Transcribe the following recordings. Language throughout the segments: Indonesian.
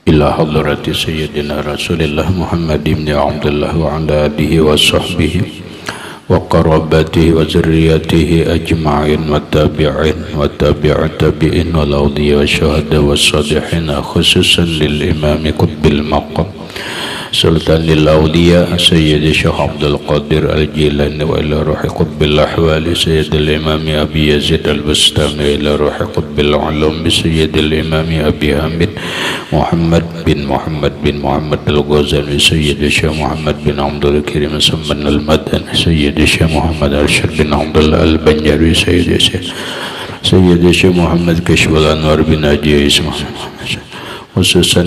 إلى حضرة سيدنا رسول الله محمد بن عبد الله وعلى آله وصحبه وقرابته وذريته أجمعين والتابعين والتابع التابعين والأولياء والشهداء والصالحين خصوصا للإمام قطب المقام سلطان الأولياء سيد الشيخ عبد القادر الجيلاني وإلى روح قطب الأحوال سيد الإمام أبي يزيد البستامي إلى روح قطب العلوم سيد الإمام أبي حامد محمد بن محمد الغزالي سيد الشيخ محمد بن عبد الكريم سمن المدني سيد الشيخ محمد أرشد بن عبد الله البنجري سيد الشيخ محمد كشف الأنوار بن أجي اسمه خصوصا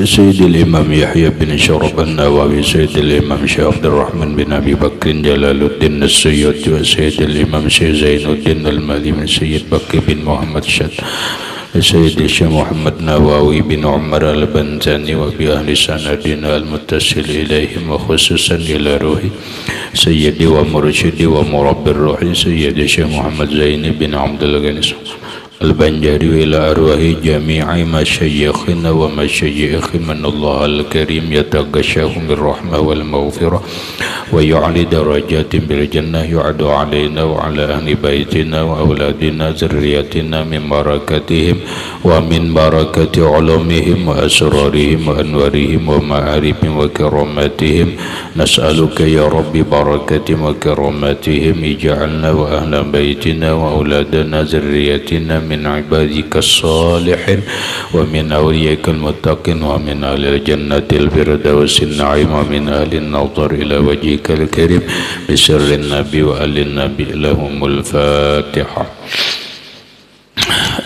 سيد الإمام يحيى بن شرف النووي سيد الإمام شيخ عبد الرحمن بن أبي بكر جلال الدين السيوطي وسيد الإمام شيخ زين الدين المالي من سيد بكر بن محمد شد سيد الشيخ محمد نواوي بن عمر البنزاني وبأهل سندنا المتصل إليهم وخصوصا إلى روحي سيدي ومرشدي ومربي الروح سيد الشيخ محمد زين بن عبد الغني البنجاري إلى أرواح جميع مشايخنا ومشايخ من الله الكريم يتغشاهم بالرحمة والمغفرة ويعلي درجات بالجنة يعد علينا وعلى أهل بيتنا وأولادنا ذريتنا من بركاتهم ومن بركة علومهم وأسرارهم وأنوارهم ومعارفهم وكراماتهم نسألك يا رب بركاتهم وكراماتهم اجعلنا وأهل بيتنا وأولادنا ذريتنا من عبادك الصالحين ومن أوليائك المتقين ومن أهل الجنة الفردوس النعيم ومن أهل النظر إلى وجهك الكريم بسر النبي وآل النبي لهم الفاتحة.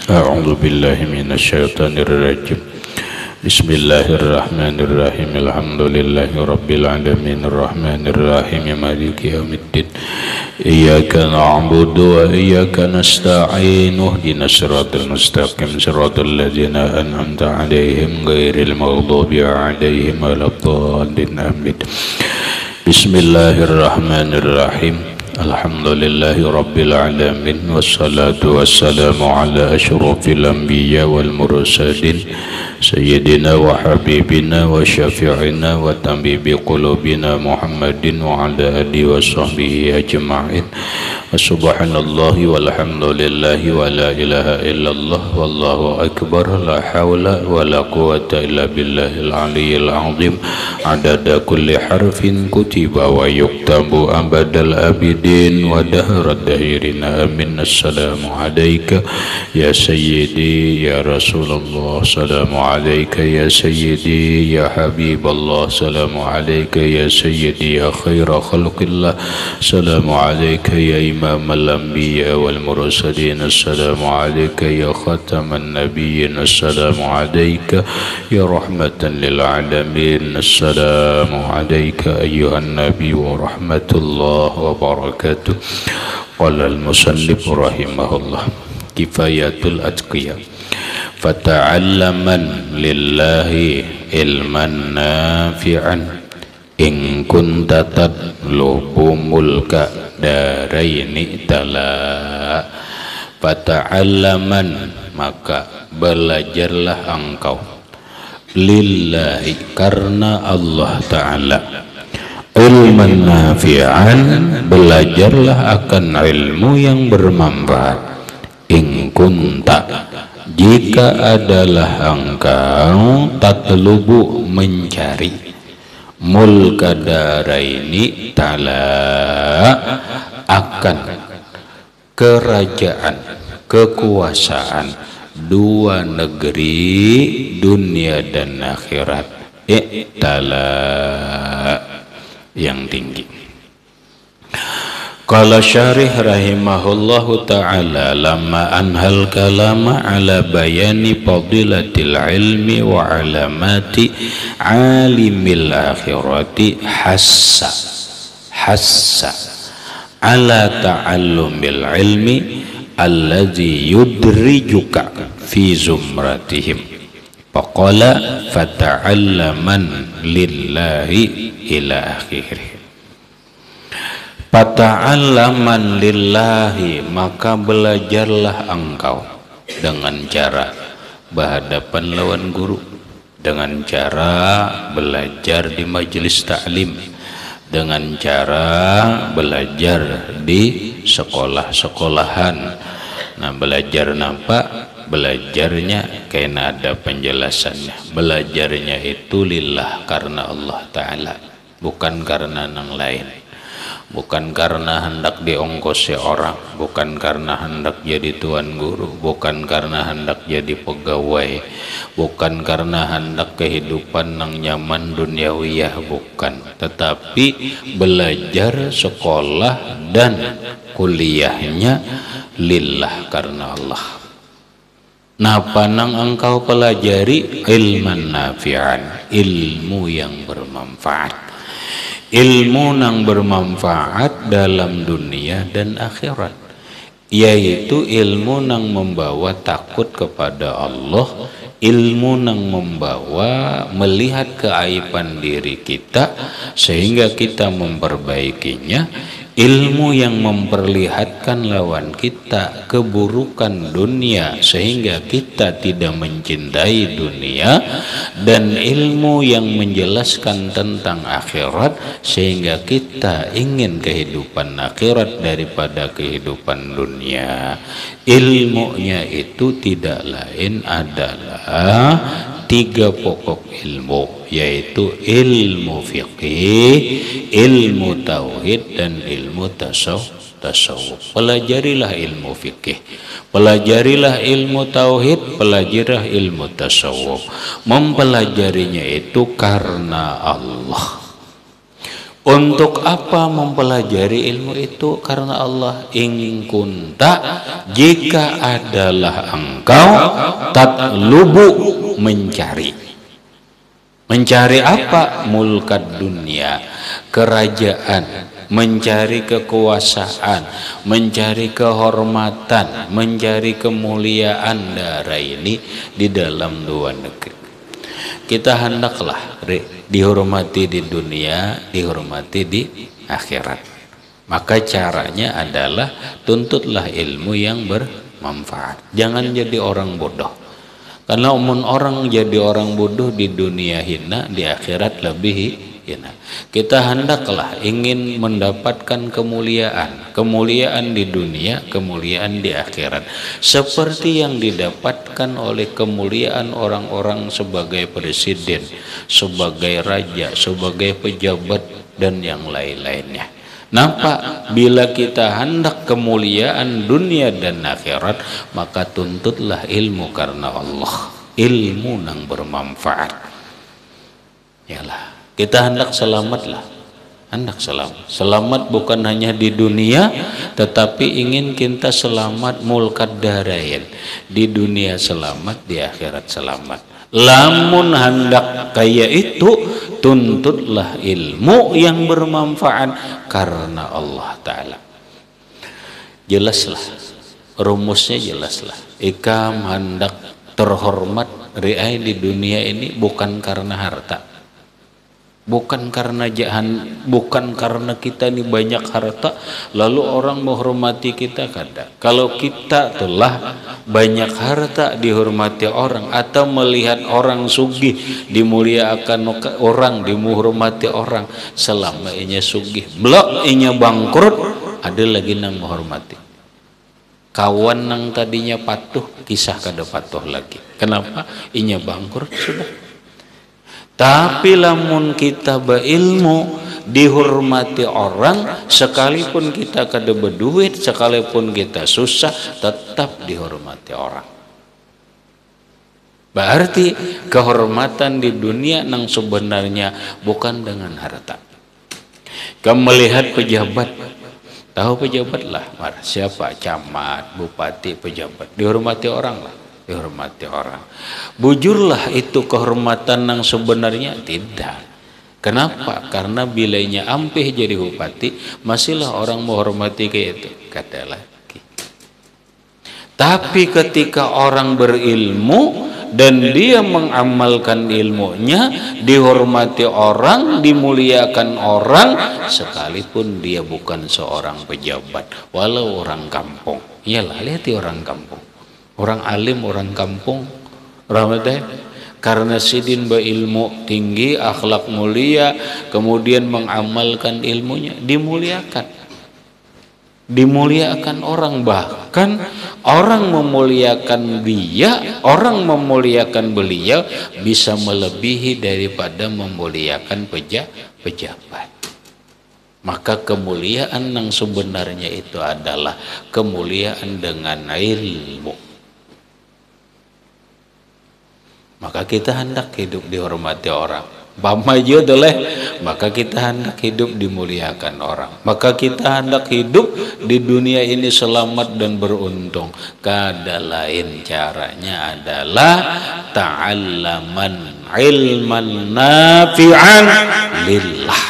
أعوذ بالله من الشيطان الرجيم. بسم الله الرحمن الرحيم. الحمد لله رب العالمين الرحمن الرحيم مالك يوم الدين إياك نعبد وإياك نستعين اهدنا الصراط المستقيم صراط الذين أنعمت عليهم غير المغضوب عليهم ولا الضالين آمين. بسم الله الرحمن الرحيم. الحمد لله رب العالمين والصلاة والسلام على أشرف الأنبياء والمرسلين سيدنا وحبيبنا وشفيعنا وطبيب قلوبنا محمد وعلى آله وصحبه أجمعين. سبحان الله والحمد لله ولا إله إلا الله والله أكبر لا حول ولا قوة إلا بالله العلي العظيم عدد كل حرف كتب ويكتب أبد الآبدين ودهر الدهرين آمين. السلام عليك يا سيدي يا رسول الله سلام عليك يا سيدي يا حبيب الله سلام عليك يا سيدي يا خير خلق الله سلام عليك يا إمام الأنبياء والمرسلين السلام عليك يا ختم النبيين السلام عليك يا رحمة للعالمين السلام عليك أيها النبي ورحمة الله وبركاته. قال المصنف رحمه الله كفاية الأتقياء فتعلما لله علما نافعا إن كنت تطلب ملك daraini tala. Fata'allaman maka belajarlah engkau lillahi karena Allah Ta'ala ilman nafi'an belajarlah akan ilmu yang bermanfaat. In kunta jika adalah engkau tatlubu mencari mulka daraini ta'ala akan kerajaan kekuasaan dua negeri dunia dan akhirat ta'ala yang tinggi. Qala syarih rahimahullahu ta'ala lamma anhal kalama ala bayani fadilatil ilmi wa alamati alimil akhirati hassa ala ta'allumil ilmi alladhi yudrijuka fi zumratihim. Faqala fata'allaman lillahi ila akhirih. Fata'allaman lillahi maka belajarlah engkau dengan cara berhadapan lawan guru dengan cara belajar di majelis taklim, dengan cara belajar di sekolah-sekolahan. Nah, belajar nampak, belajarnya karena ada penjelasannya. Belajarnya itu lillah, karena Allah Ta'ala, bukan karena yang lain. Bukan karena hendak diongkosi orang, bukan karena hendak jadi tuan guru, bukan karena hendak jadi pegawai, bukan karena hendak kehidupan yang nyaman duniawiyah, bukan. Tetapi belajar sekolah dan kuliahnya lillah, karena Allah. Napa nang engkau pelajari? Ilman nafi'an, ilmu yang bermanfaat. Ilmu yang bermanfaat dalam dunia dan akhirat, yaitu ilmu yang membawa takut kepada Allah, ilmu yang membawa melihat keaiban diri kita sehingga kita memperbaikinya, ilmu yang memperlihatkan lawan kita keburukan dunia sehingga kita tidak mencintai dunia, dan ilmu yang menjelaskan tentang akhirat sehingga kita ingin kehidupan akhirat daripada kehidupan dunia. Ilmunya itu tidak lain adalah 3 pokok ilmu, yaitu ilmu fiqih, ilmu tauhid, dan ilmu tasawuf. Pelajarilah ilmu fikih, pelajarilah ilmu tauhid, pelajarilah ilmu tasawuf. Mempelajarinya itu karena Allah. Untuk apa mempelajari ilmu itu? Karena Allah. In kunta, jika adalah engkau, tatlubu, mencari. Mencari apa? Mulkad dunia, kerajaan, mencari kekuasaan, mencari kehormatan, mencari kemuliaan darah ini di dalam 2 negeri. Kita hendaklah dihormati di dunia, dihormati di akhirat. Maka caranya adalah tuntutlah ilmu yang bermanfaat. Jangan jadi orang bodoh. Karena orang jadi orang bodoh di dunia hina, di akhirat lebih hina. Kita hendaklah ingin mendapatkan kemuliaan, kemuliaan di dunia, kemuliaan di akhirat, seperti yang didapatkan oleh kemuliaan orang-orang sebagai presiden, sebagai raja, sebagai pejabat, dan yang lain-lainnya. Nampak, bila kita hendak kemuliaan dunia dan akhirat, maka tuntutlah ilmu karena Allah, ilmu yang bermanfaat. Yalah, kita hendak selamatlah, hendak selamat. Selamat bukan hanya di dunia, tetapi ingin kita selamat mulkad darain, di dunia selamat, di akhirat selamat. Lamun hendak kaya itu, tuntutlah ilmu yang bermanfaat karena Allah Ta'ala. Jelaslah, rumusnya jelaslah. Ikam hendak terhormat riai di dunia ini bukan karena harta, bukan karena bukan karena kita ini banyak harta lalu orang menghormati kita, kada. Kalau kita telah banyak harta dihormati orang, atau melihat orang sugih dimuliakan orang, dihormati orang, selama inya sugih blok inya bangkrut, ada lagi nang menghormati. Kawan nang tadinya patuh, kisah kada patuh lagi. Kenapa? Inya bangkrut sudah. Tapi lamun kita berilmu, dihormati orang, sekalipun kita kada berduit, sekalipun kita susah, tetap dihormati orang. Berarti kehormatan di dunia nang sebenarnya bukan dengan harta. Kamu melihat pejabat, tahu pejabat lah, siapa? Camat, bupati, pejabat, dihormati orang lah, dihormati orang. Bujurlah itu kehormatan yang sebenarnya? Tidak. Kenapa? Karena bilainya ampih jadi bupati, masihlah orang menghormati kayak itu, kata lagi. Tapi ketika orang berilmu dan dia mengamalkan ilmunya, dihormati orang, dimuliakan orang, sekalipun dia bukan seorang pejabat, walau orang kampung. Iyalah, lihat orang kampung, orang alim, orang kampung, rahmatnya Karena sidin berilmu tinggi, akhlak mulia, kemudian mengamalkan ilmunya, dimuliakan orang, bahkan orang memuliakan dia, orang memuliakan beliau bisa melebihi daripada memuliakan pejabat. Maka kemuliaan yang sebenarnya itu adalah kemuliaan dengan ilmu. Maka kita hendak hidup dihormati orang. Pamaju doleh, maka kita hendak hidup dimuliakan orang. Maka kita hendak hidup di dunia ini selamat dan beruntung. Kada lain caranya adalah ta'allaman ilman nafi'an lillah.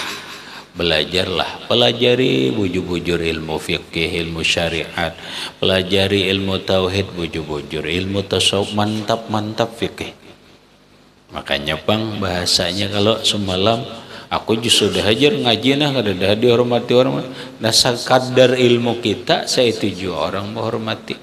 Belajarlah, pelajari bujur-bujur ilmu fikih, ilmu syariat, pelajari ilmu tauhid bujur-bujur, ilmu tasawuf mantap-mantap fikih. Makanya bang bahasanya kalau semalam aku sudah hajar ngaji nah kada dah dihormati orang. Nah sekadar ilmu kita saya tuju orang menghormati.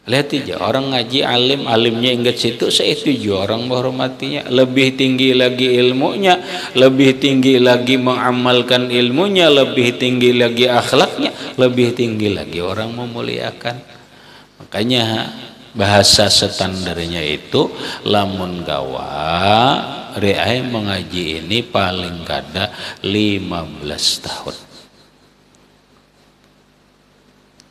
Lihat aja orang ngaji alimnya ingat situ saya tuju orang menghormatinya. Lebih tinggi lagi ilmunya, lebih tinggi lagi mengamalkan ilmunya, lebih tinggi lagi akhlaknya, lebih tinggi lagi orang memuliakan. Makanya bahasa standarnya itu lamun gawa reai mengaji ini paling kada 15 tahun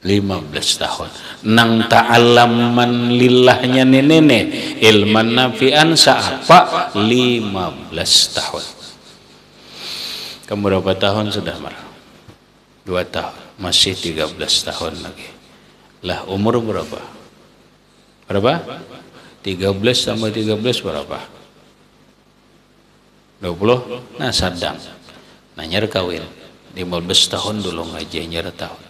15 tahun nang ta'allaman lillahnya nene ilman nafi'an saapa 15 tahun. Kamu berapa tahun sudah Mar? 2 tahun, masih 13 tahun lagi lah. Umur berapa? 13 sama 13 berapa? 20? Nah sadang nanyar kawin 15 tahun dulu ngaji nyar tahun.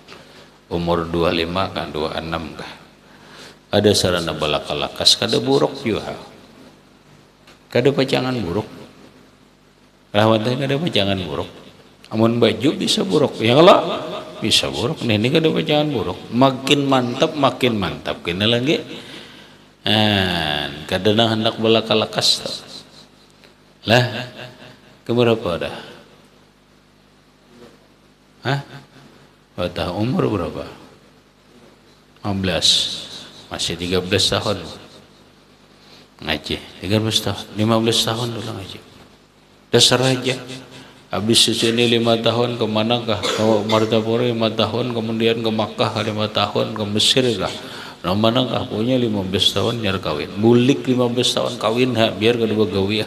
Umur 25 kan 26 kah? Ada sarana balakalakas kada buruk juga. Kada pacangan buruk. Rahmatnya kada pacangan buruk. Amun baju bisa buruk. Ya kalau bisa buruk, ini kada pacangan buruk. Makin mantap kena lagi. Kadang hendak balakalakas lah. Keberapa dah? Pada umur berapa? 15. Masih 13 tahun ngaji. 13 tahun 15 tahun dulu ngaji. Dasar aja. Habis sini 5 tahun kemanakah? Ke Martapura 5 tahun, kemudian ke Makkah 5 tahun, ke Mesir kah? Nah manakah punya 15 tahun nyar kawin. Bulik 15 tahun kawin biar kada begawi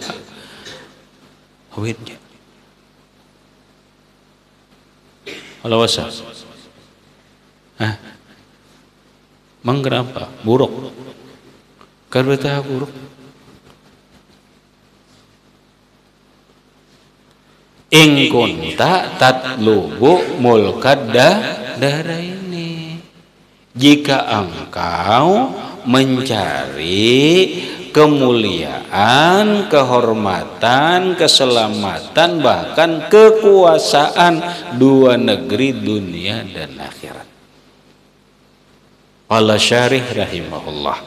kawinnya. Halo wasa. Mang kenapa? Buruk. Kada buruk. In kunta tatlubu mulkad daraini. Jika engkau mencari kemuliaan, kehormatan, keselamatan, bahkan kekuasaan dua negeri dunia dan akhirat. Qala syarih rahimahullah,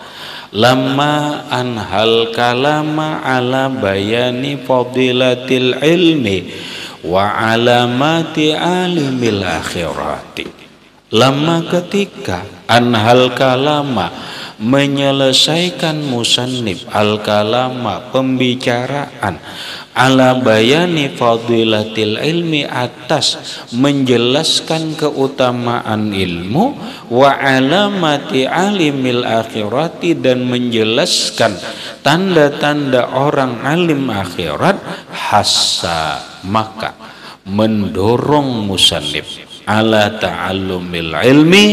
lamma anhal kalama ala bayani fadilatil ilmi wa alamati alimil akhirati. Lama ketika anhal kalama menyelesaikan musannif al kalama pembicaraan ala bayani fadilatil ilmi atas menjelaskan keutamaan ilmu wa alamati alimil akhirati dan menjelaskan tanda-tanda orang alim akhirat, hassa maka mendorong musannif ala ta'allumil ilmi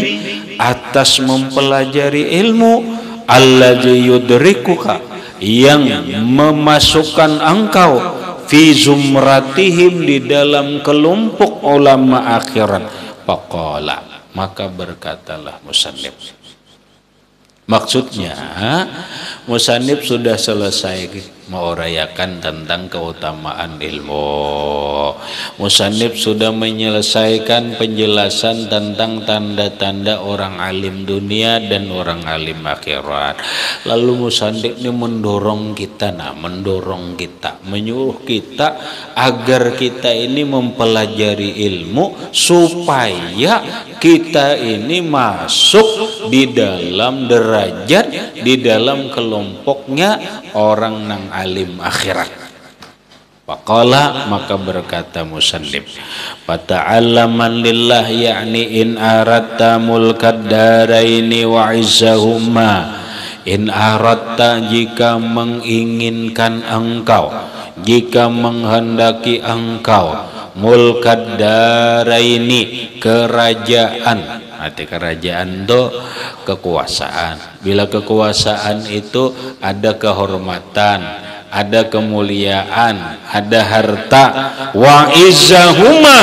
atas mempelajari ilmu alladzi yudrikuka yang memasukkan engkau fi zumratihim di dalam kelompok ulama akhirat. Faqala maka berkatalah musannif. Maksudnya musannif sudah selesai mengurayakan tentang keutamaan ilmu. Musannif sudah menyelesaikan penjelasan tentang tanda-tanda orang alim dunia dan orang alim akhirat. Lalu musannif ini mendorong kita, menyuruh kita agar kita ini mempelajari ilmu supaya kita ini masuk di dalam derajat, di dalam kelompoknya orang nang alim akhirat. Faqala, maka berkata musannif, fata'allaman lillah, yakni in aradta mulkad daraini wa izzahuma. In aradta, jika menginginkan engkau, jika menghendaki engkau, mulkad daraini, kerajaan. Arti kerajaan itu kekuasaan. Bila kekuasaan itu ada kehormatan, ada kemuliaan, ada harta, wa izzahuma,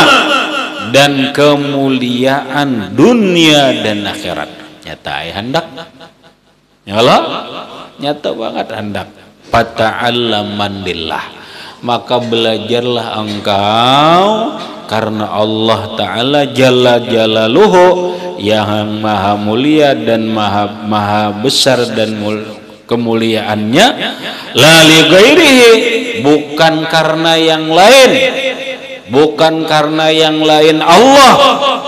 dan kemuliaan dunia dan akhirat. Nyata hendak, nyala, nyata banget hendak. Fata'allaman lillah, maka belajarlah engkau karena Allah Ta'ala Jalla Jalaluhu, yang maha mulia dan maha besar dan kemuliaannya, la li ghairihi, bukan karena yang lain, bukan karena yang lain Allah,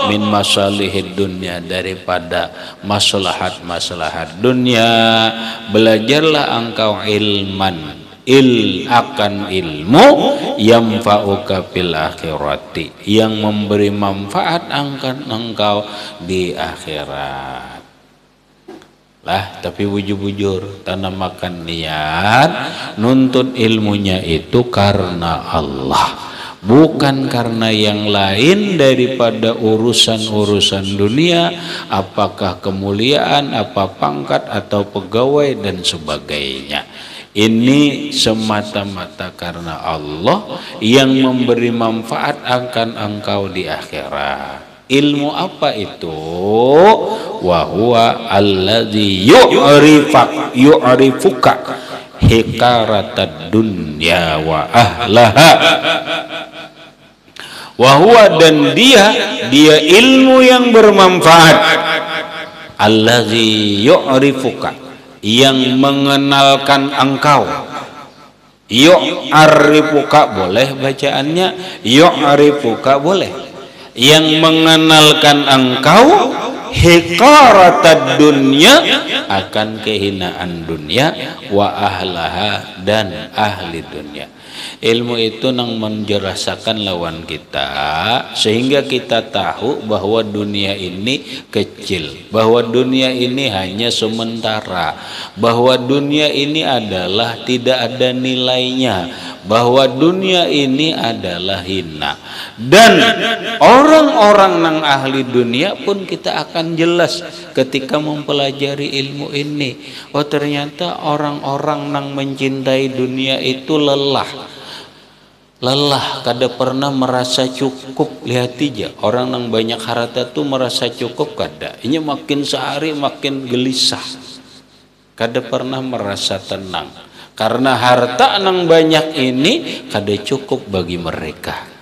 min masalihid dunya, daripada maslahat-maslahat dunia. Belajarlah engkau ilman, akan ilmu, yang fa'uka fil akhirati, yang memberi manfaat akan engkau di akhirat. Lah, tapi bujur-bujur tanamakan niat nuntut ilmunya itu karena Allah, bukan karena yang lain daripada urusan-urusan dunia, apakah kemuliaan, apa pangkat atau pegawai dan sebagainya. Ini semata-mata karena Allah yang memberi manfaat akan engkau di akhirat. Ilmu apa itu? Wa huwa alladzi yu'rifuka hikaratad dunya wa ahlaha. Wa huwa, dan dia ilmu yang bermanfaat, alladzi yu'rifuka, yang mengenalkan engkau. Yu'arifuka boleh bacaannya, yu'arifuka boleh, yang mengenalkan engkau hikaratad dunya, akan kehinaan dunia, wa ahlaha, dan ahli dunia. Ilmu itu nang menjelasakan lawan kita, sehingga kita tahu bahwa dunia ini kecil, bahwa dunia ini hanya sementara, bahwa dunia ini adalah tidak ada nilainya, bahwa dunia ini adalah hina. Dan orang-orang nang ahli dunia pun kita akan jelas ketika mempelajari ilmu ini. Oh, ternyata orang-orang nang mencintai dunia itu lelah, kada pernah merasa cukup. Lihat aja orang yang banyak harta tuh merasa cukup kada, ini makin sehari makin gelisah, kada pernah merasa tenang, karena harta yang banyak ini kada cukup bagi mereka.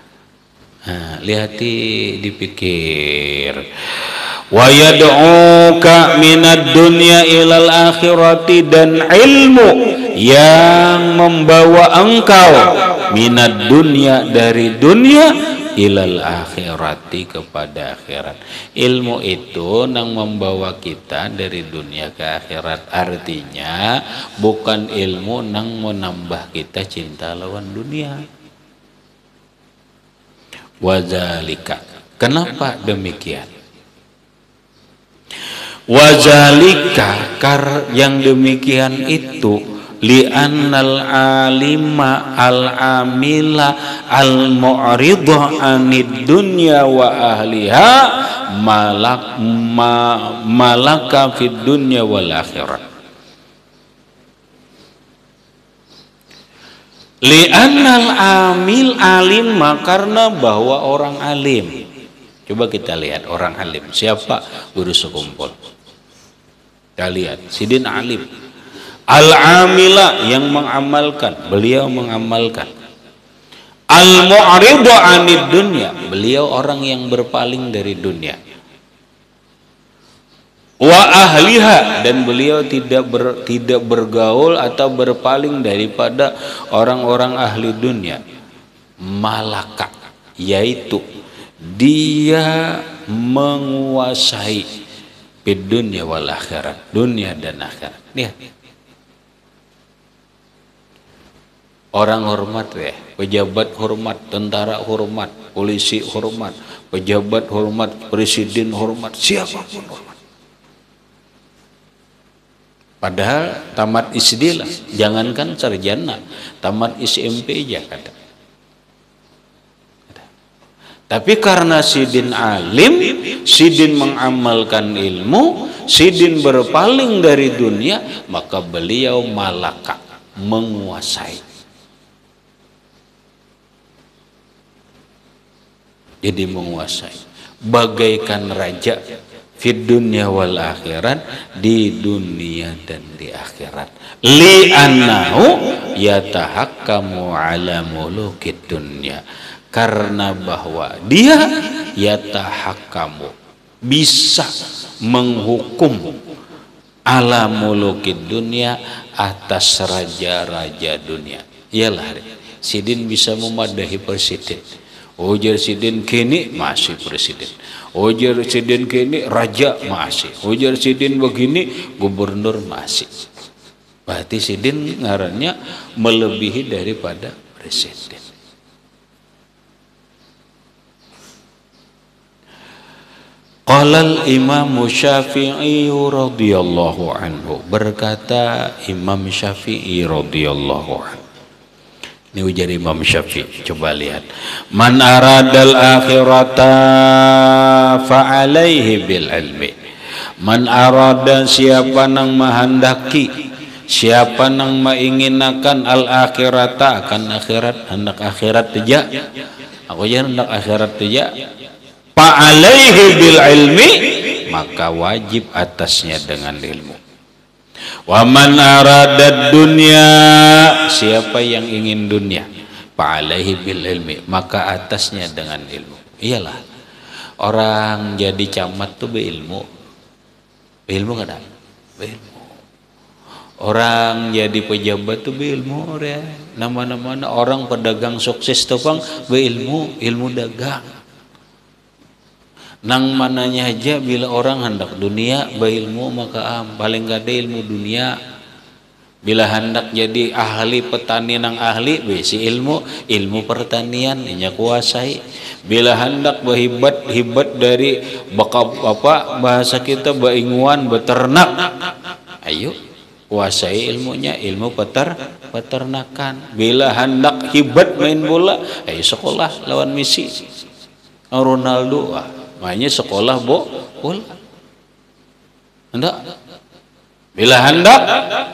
Nah, lihati, dipikir. Wa yad'uka minad dunya ilal akhirati, dan ilmu yang membawa engkau minad dunya, dari dunia, ilal akhirati, kepada akhirat. Ilmu itu nang membawa kita dari dunia ke akhirat, artinya bukan ilmu nang menambah kita cinta lawan dunia. Wazalika, kenapa demikian? Wazalika, yang demikian itu, li'annal alima al-amila al-mu'ridha anid dunya wa ahliha malaka fid dunya wal akhirat. Li'annal amil alim, karena bahwa orang alim. Coba kita lihat orang alim siapa? Guru sekumpul. Kita lihat Sidin alim. Al-amila, yang mengamalkan, beliau mengamalkan. Al-mu'ridu 'anid dunya, beliau orang yang berpaling dari dunia. Wa ahliha, dan beliau tidak bergaul atau berpaling daripada orang-orang ahli dunia. Malaka, yaitu dia menguasai di dunia wal akhirat, dunia dan akhirat. Lihat, orang hormat ya, pejabat hormat, tentara hormat, polisi hormat, pejabat hormat, presiden hormat, siapapun hormat. Padahal tamat SD lah, jangankan sarjana, tamat SMP aja kata. Tapi karena sidin alim, sidin mengamalkan ilmu, sidin berpaling dari dunia, maka beliau malaka, menguasai. Jadi menguasai, bagaikan raja fid dunya wal akhirat, di dunia dan di akhirat. Li annahu yatahakkamu ala mulukid dunya, karena bahwa dia yatahakkamu, bisa menghukum ala mulukid dunya, atas raja-raja dunia. Iyalah, sidin bisa memadahi presiden. Ujar sidin kini masih presiden, ujar sidin kini raja masih, ujar sidin begini gubernur masih. Berarti sidin ngarannya melebihi daripada presiden. Qala Imam Syafi'i radhiyallahu anhu, berkata Imam Syafi'i radhiyallahu anhu. Ini ujar Imam Syafi'i, coba lihat. Man aradal akhirata fa alaihi bil ilmi. Man arada, siapa nang mahandaki, siapa nang mainginakan al akhirata, akan akhirat, hendak akhirat teja. Aku jangan hendak akhirat teja. Fa alaihi bil ilmi, maka wajib atasnya dengan ilmu. Wa man arada dunya, siapa yang ingin dunia, fa alaihi bil ilmi, maka atasnya dengan ilmu. Iyalah, orang jadi camat tuh beilmu. Beilmu kan? Beilmu. Orang jadi pejabat tuh beilmu, ya. Nama-nama orang pedagang sukses tuh bang beilmu, ilmu dagang. Nang mananya aja bila orang hendak dunia beilmu, maka paling gak ada ilmu dunia. Bila hendak jadi ahli petani nang ahli besi ilmu pertanian nya kuasai. Bila hendak berhibat dari apa bahasa kita bainguan beternak, ayo kuasai ilmunya, ilmu peternakan. Bila hendak hibat main bola, ayo sekolah lawan Messi, Ronaldo, makanya sekolah bola. Hendak bila hendak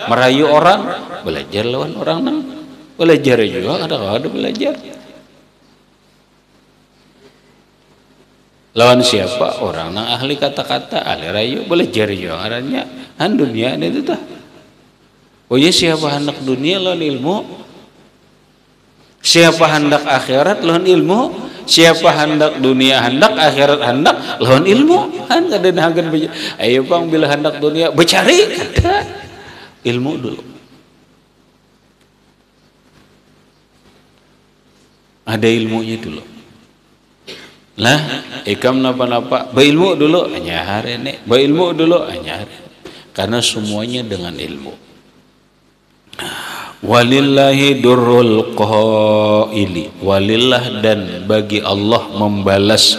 merayu orang, belajar lawan orang nang belajar juga, ada belajar lawan siapa orang nang ahli kata-kata, ahli rayu, belajar juga arahnya han dunia itu tah. Oh ya, siapa hendak dunia lawan ilmu, siapa hendak akhirat lawan ilmu. Siapa hendak dunia hendak, akhirat hendak, lawan ilmu. Han kada nagan. Ayo bang, bila hendak dunia bercari kada ilmu dulu. Ada ilmunya dulu. Lah, ikam napa-napa beilmu dulu hanya hari ini, beilmu dulu hanya hari. Karena semuanya dengan ilmu. Walillahi durrul qaili, walillah, dan bagi Allah membalas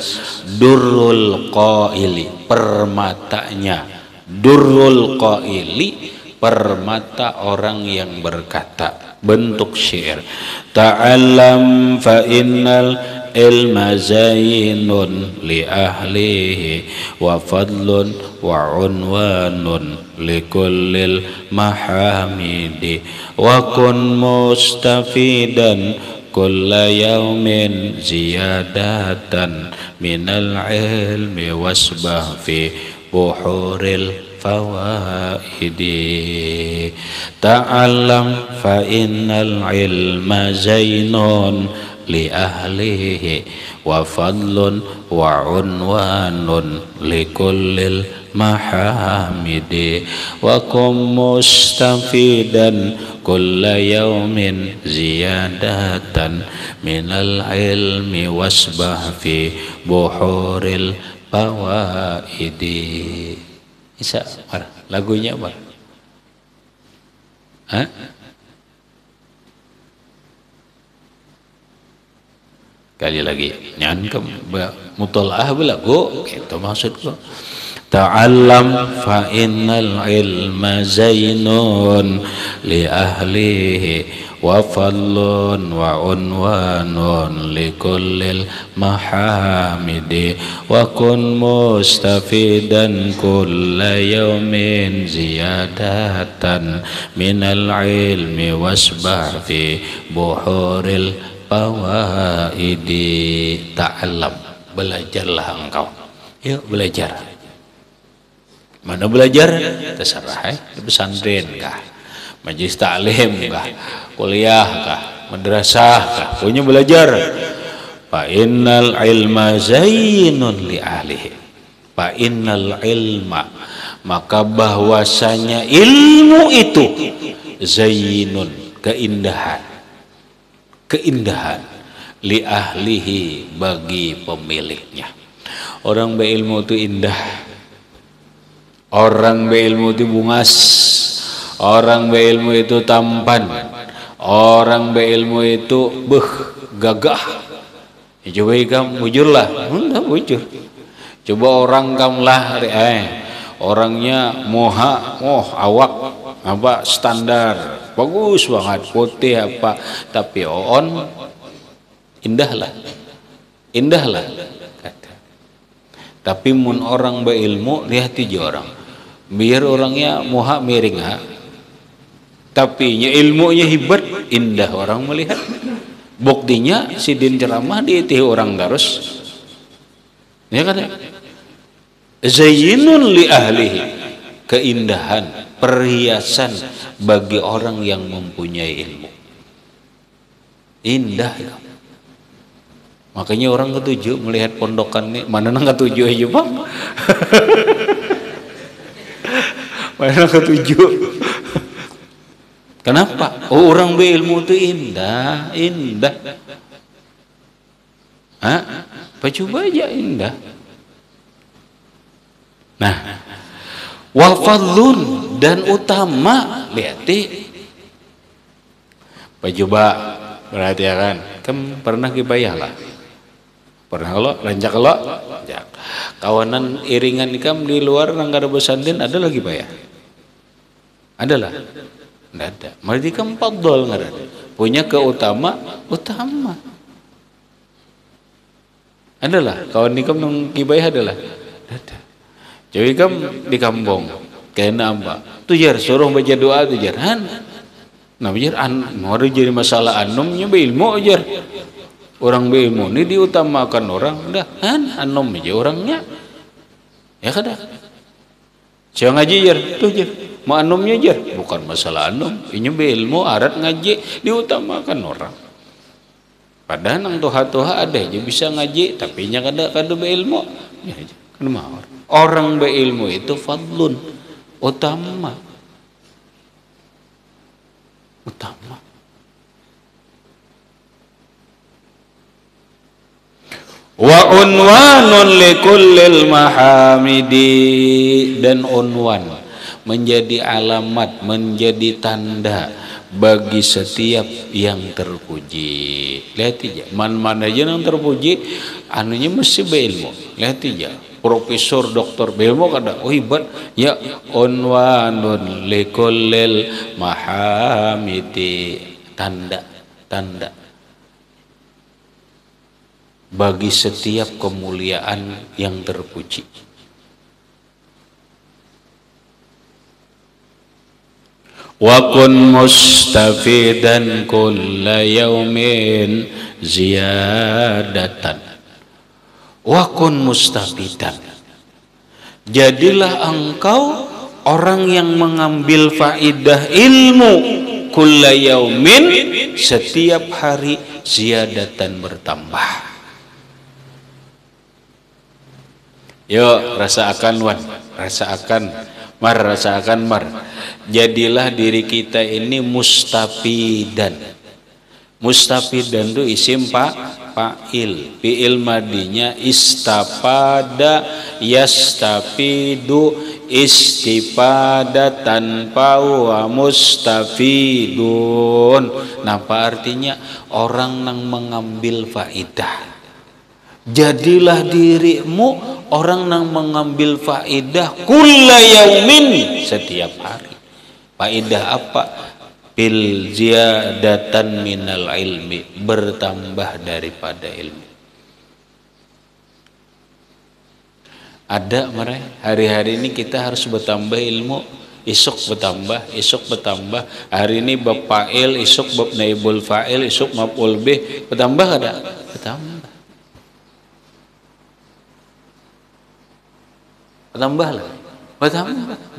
durrul qaili, permatanya. Durrul qaili, permata orang yang berkata, bentuk syair. Ta'allam fa innal ilma zainun li ahlihi wa fadlun wa unwanun likullil mahamidi wa kun mustafidan kulla yaumin ziyadatan minal ilmi wasbah fi buhuril fawaidi. Ta'allam fa innal ilma zainun li ahlihi wa fadlun wa unwanun li kullil mahamidi. Wa kum mustafidan kulla yawmin ziyadatan minal ilmi wasbah fi buhuril fawaidi. Bisa lagunya apa? Hah? Kali lagi nyan ke mutalaah belagu itu maksudku. Ta'allam fa innal ilma zainun li ahlihi wa fadlun wa unwanun li kullil mahamidi. Wa kun mustafidan kulla yawmin ziyadatan minal ilmi wasbah fi buhuril fawaidi. Ta'allam, belajarlah engkau. Yuk belajar. Mana belajar? Terserah di pesantren kah, majelis taklim kah, kuliah kah, madrasah kah, punya belajar. Fa innal ilma zainun li ahlihi. Fa innal ilma, maka bahwasanya ilmu itu zainun, keindahan, keindahan li ahlihi, bagi pemiliknya. Orang berilmu itu indah. Orang berilmu itu bungas, orang berilmu itu tampan, orang berilmu itu gagah. Ya, coba kamu bujurlah, enggak bujur. Coba orang kamulah, orangnya awak apa standar, bagus banget, putih apa, tapi indahlah, kata. Tapi mun orang berilmu lihat aja orang. Biar orangnya moha miring tapi ilmunya hebat, indah orang melihat. Buktinya sidin ceramah diitih orang Garus, ya kan? Zainun li ahlihi, keindahan, perhiasan bagi orang yang mempunyai ilmu. Indah ya. Makanya orang ketujuh melihat pondokan ini, mana nang ketujuh aja bang. Mana ketujuh? Kenapa? Oh, orang berilmu itu indah. Coba aja indah. Nah, wa fadlun, dan utama, lihat coba perhatikan, pernah kibayah lah. Pernah lo rancak lo, kawanan iringan ikam di luar nangkara besantin ada lagi pak ya? Adalah, tidak ada. Mereka fadl nggak ada. Punya utama. Adalah kawan ikam nang kibayah adalah. Ada. Jadi ikam di kampung, kena apa? Tujar suruh baca doa tujar. Nah biar mau jadi masalah anumnya berilmu ajar. Orang berilmu ini diutamakan orang, udah anom aja orangnya, ya kada. Siang ngaji jar, tuh jar, mau anomnya jar, bukan masalah anom, ini berilmu arat ngaji diutamakan orang. Padahal nang toha ada aja bisa ngaji, tapi nya kada berilmu, ya aja, kan mau. Orang berilmu itu fadlun, utama. Wa unwanun likullil mahamidi, dan unwan menjadi alamat, menjadi tanda bagi setiap yang terpuji. Lihat aja, mana aja yang terpuji, anunya mesti berilmu. Lihat aja, profesor, doktor berilmu kada, oh hebat ya. Unwanun likullil mahamidi, tanda bagi setiap kemuliaan yang terpuji. Wa kun mustafidan kulla yaumin ziyadatan. Wa kun mustafidan, jadilah engkau orang yang mengambil faidah ilmu kulla yaumin, setiap hari ziyadatan bertambah. Yuk rasakan wan, rasakan mar. Jadilah diri kita ini mustafidan. Mustafidan itu isim fa'il. Fi'il madinya istafada yastafidu istipadatan fahuwa mustafidun. Nah, apa artinya? Orang yang mengambil faidah. Jadilah dirimu orang yang mengambil faidah kulla yaumin, setiap hari. Faidah apa? Bil ziyadatan minal ilmi, bertambah daripada ilmu. Ada mereka hari-hari ini kita harus bertambah ilmu, isuk bertambah. Hari ini bab fa'il, isuk bab naibul fa'il, isuk maf'ul bih, bertambah ada? Bertambah.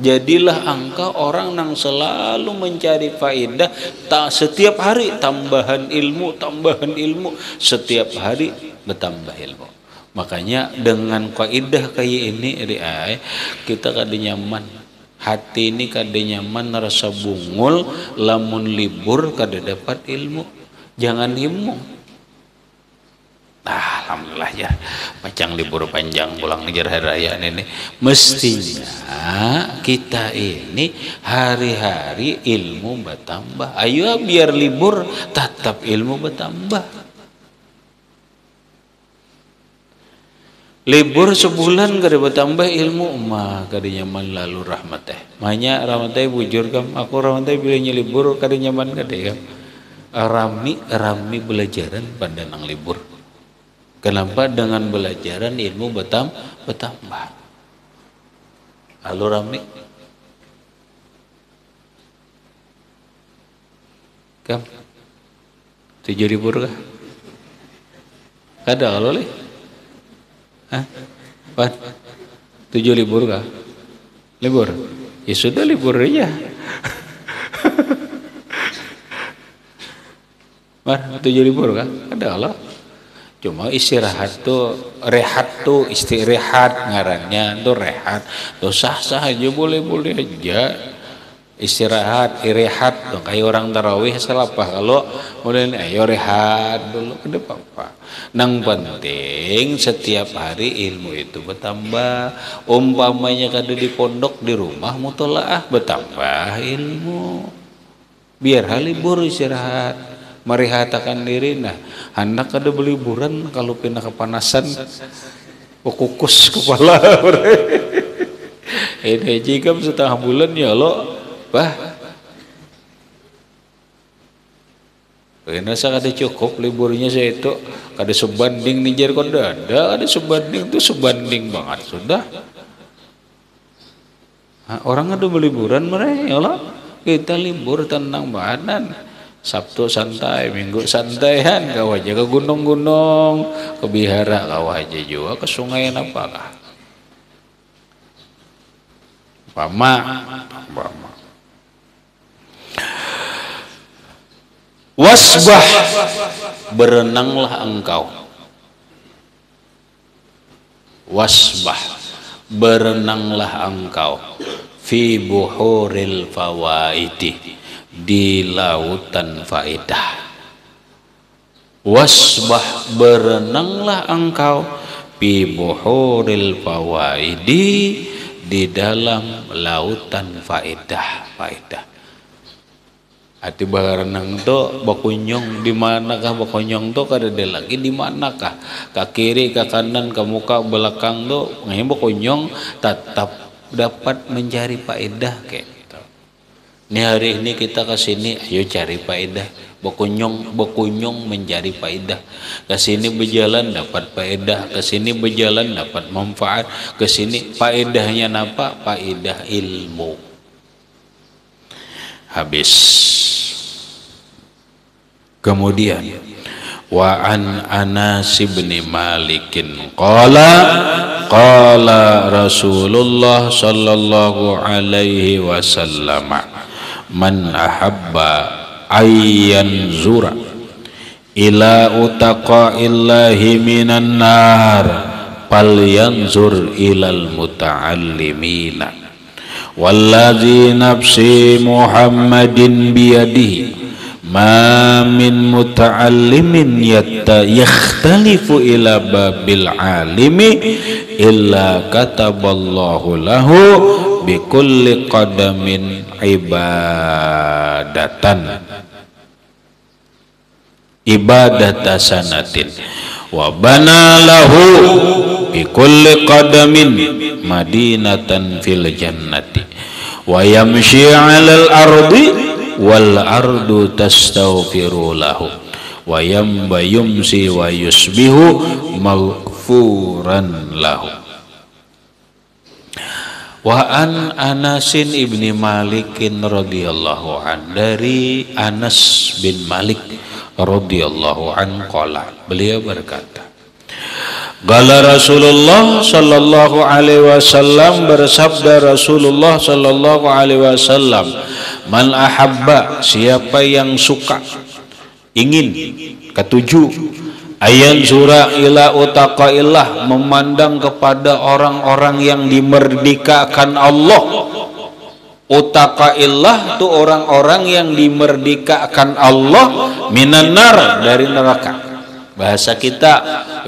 Jadilah engkau orang yang selalu mencari faedah, setiap hari tambahan ilmu, setiap hari bertambah ilmu. Makanya dengan kaidah kayak ini kita kada nyaman. Hati ini kada nyaman, rasa bungul, lamun libur kada dapat ilmu. Jangan ilmu. Nah, alhamdulillah ya, macam libur panjang pulang ngejar hari raya ini. Mestinya kita ini hari-hari ilmu bertambah. Ayo biar libur tetap ilmu bertambah. Libur sebulan kada bertambah ilmu mah kada nyaman lalu rahmat Mahnya rahmat bujur kam. Aku rahmat bilangnya libur kada nyaman kada ya. Rami belajaran pada nang libur. Kenapa? Dengan belajaran ilmu bertambah. Halo rame. Kam 7.000 kah? Kada halo le? Hah? Pan? 7.000 kah? Libur? Ya sudah libur aja. Mar 7.000 kah? Kada halo? Cuma istirahat tuh, rehat tuh, istirahat ngarannya tuh rehat. Tuh sah-sah aja, boleh-boleh aja. Istirahat, rehat tuh kayak orang tarawih selapah. Kalau mulai ayo rehat dulu, ada apa-apa. Nang penting setiap hari ilmu itu bertambah. Umpamanya kada di pondok di rumah mutolaah bertambah ilmu. Biar libur istirahat. Merehatakan diri. Nah, anak ada beliburan kalau kena kepanasan kukus kepala. Ini jika setengah bulan ya lo bah karena saya kada cukup liburnya saya itu kada sebanding nijar kada ada sebanding tuh sebanding banget sudah. Nah, orang ada beliburan mereka ya lo kita libur tenang badan. Sabtu santai, Minggu santai kan, kau aja ke gunung-gunung, ke bihara, kau aja juga ke sungai apakah? Pama. Wasbah, berenanglah engkau. Wasbah, berenanglah engkau. Fi buhuril fawaidi, di lautan faedah. Wasbah, berenanglah engkau fi buhuril fawaidi, di dalam lautan faedah. Hati berenang tu bakunyong di manakah bakunyong tu kada ada lagi di manakah ke kiri ke kanan ke muka belakang tu ngayon bakunyong tetap dapat mencari faedah kayak. Ini hari ini kita ke sini, ayo cari faedah. Berkunjung mencari faedah. Ke sini berjalan dapat faedah, ke sini berjalan dapat manfaat, ke sini faedahnya apa? Faedah ilmu. Habis. Kemudian Wa an Anas bin Malikin qala Rasulullah sallallahu alaihi wasallam, man ahabba ayyan zura ila utaqaillahi minan nar falyanzur ilal muta'allimina wallazi nafsi Muhammadin biyadihi ma min muta'allimin yakhtalifu ila babil alimi illa kataballahu lahu bi kulli qadamin ibadata sanatin wa bana lahu bi kulli qadamin madinatan fil jannati wa yamshi 'alal ardi wal ardu tastaghfiru lahu wa yumsi wa yusbihu maghfuran lahu. Wa an Anasin ibni Malikin radhiyallahu an, dari Anas bin Malik radhiyallahu an qala, beliau berkata, qala Rasulullah sallallahu alaihi wasallam, bersabda Rasulullah sallallahu alaihi wasallam, man ahabba, siapa yang suka, ingin, ketujuh, ayan zura ila utaqaillah, memandang kepada orang-orang yang dimerdekakan Allah. Utaqaillah itu orang-orang yang dimerdekakan Allah minan nar, dari neraka. Bahasa kita,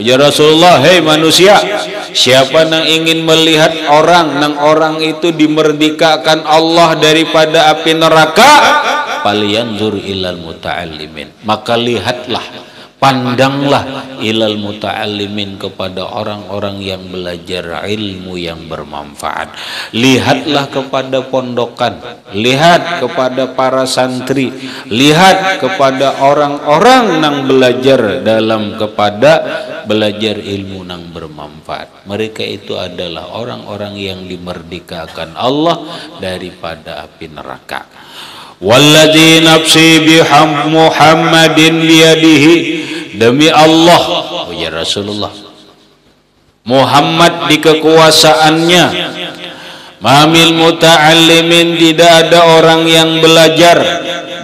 ya Rasulullah, hei manusia, siapa yang ingin melihat orang itu dimerdekakan Allah daripada api neraka, falyanzur ilal muta'allimin, maka lihatlah, pandanglah, ilal muta'allimin, kepada orang-orang yang belajar ilmu yang bermanfaat. Lihatlah kepada pondokan, lihat kepada para santri, lihat kepada orang-orang yang belajar dalam kepada belajar ilmu yang bermanfaat. Mereka itu adalah orang-orang yang dimerdekakan Allah daripada api neraka. Walladzi nafsi biham Muhammadin biyadihi, demi Allah, oh ya Rasulullah, Muhammad di kekuasaannya, mamil muta'allimin, tidak ada orang yang belajar,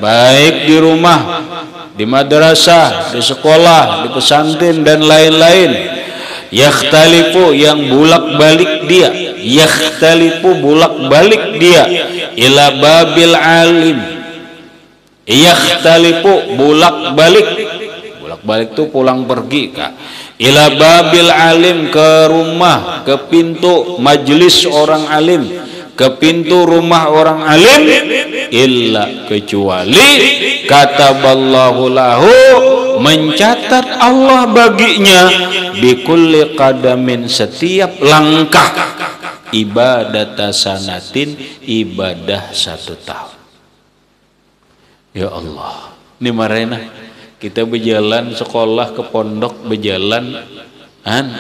baik di rumah, di madrasah, di sekolah, di pesantren dan lain-lain, yakhtalifu, yang bulak-balik dia, yakhtalifu, bulak-balik dia, ila babil alim, yakhtalifu, bulak-balik itu pulang pergi, Kak, ila babil alim, ke rumah, ke pintu majelis orang alim, ke pintu rumah orang alim, illa, kecuali kataballahu lahu, mencatat Allah baginya, bikulli qadamin, setiap langkah, ibadata sanatin, ibadah 1 tahun. Ya Allah, ini marena kita berjalan sekolah, ke pondok berjalan,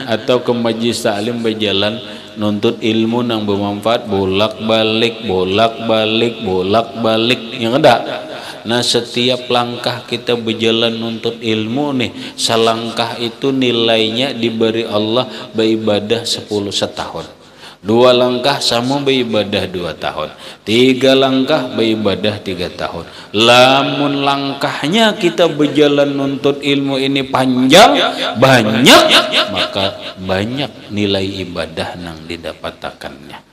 atau ke majlis taklim berjalan, nuntut ilmu yang bermanfaat, bolak-balik, yang ada. Nah, setiap langkah kita berjalan nuntut ilmu nih, selangkah itu nilainya diberi Allah beribadah 10 setahun. 2 langkah sama beribadah 2 tahun. 3 langkah beribadah 3 tahun. Lamun langkahnya kita berjalan nuntut ilmu ini panjang, banyak, maka banyak nilai ibadah yang didapatkannya.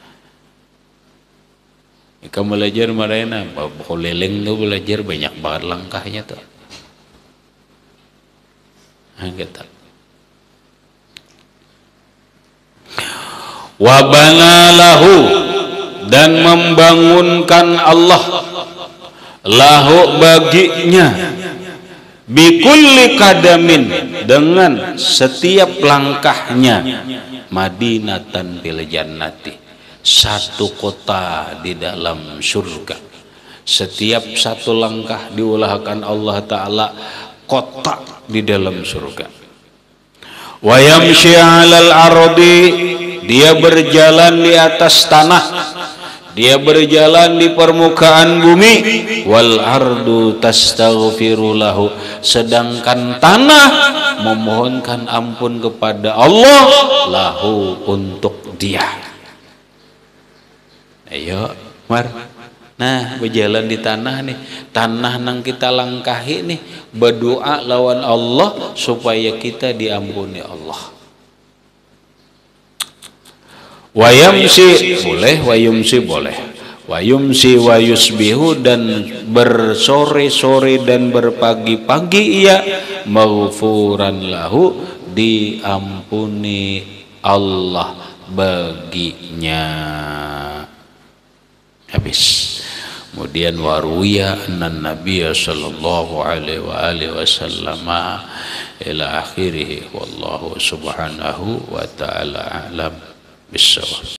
Kamu belajar marena, koleleng tuh belajar banyak banget langkahnya tuh. Gitu. Wabana lahu, dan membangunkan Allah, lahu baginya, bikulli kadamin, dengan setiap langkahnya, madinatan fil jannati, 1 kota di dalam surga. Setiap 1 langkah diulahkan Allah Ta'ala kota di dalam surga. Wa yamshi 'alal ardi, dia berjalan di atas tanah, dia berjalan di permukaan bumi, wal ardu tastaghfiru lahu, sedangkan tanah memohonkan ampun kepada Allah lahu, untuk dia. Ayo mar, nah berjalan di tanah nih, tanah nang kita langkahi nih, berdoa lawan Allah supaya kita diampuni Allah. Wayamsi boleh, wayumsi boleh, wayumsi wayusbihu, dan bersore-sore dan berpagi-pagi ia maghfuran lahu, diampuni Allah baginya. Habis. Kemudian waruya anna Nabiya sallallahu alaihi wasallam ila akhirih, wallahu subhanahu wa ta'ala a'lam bissawab.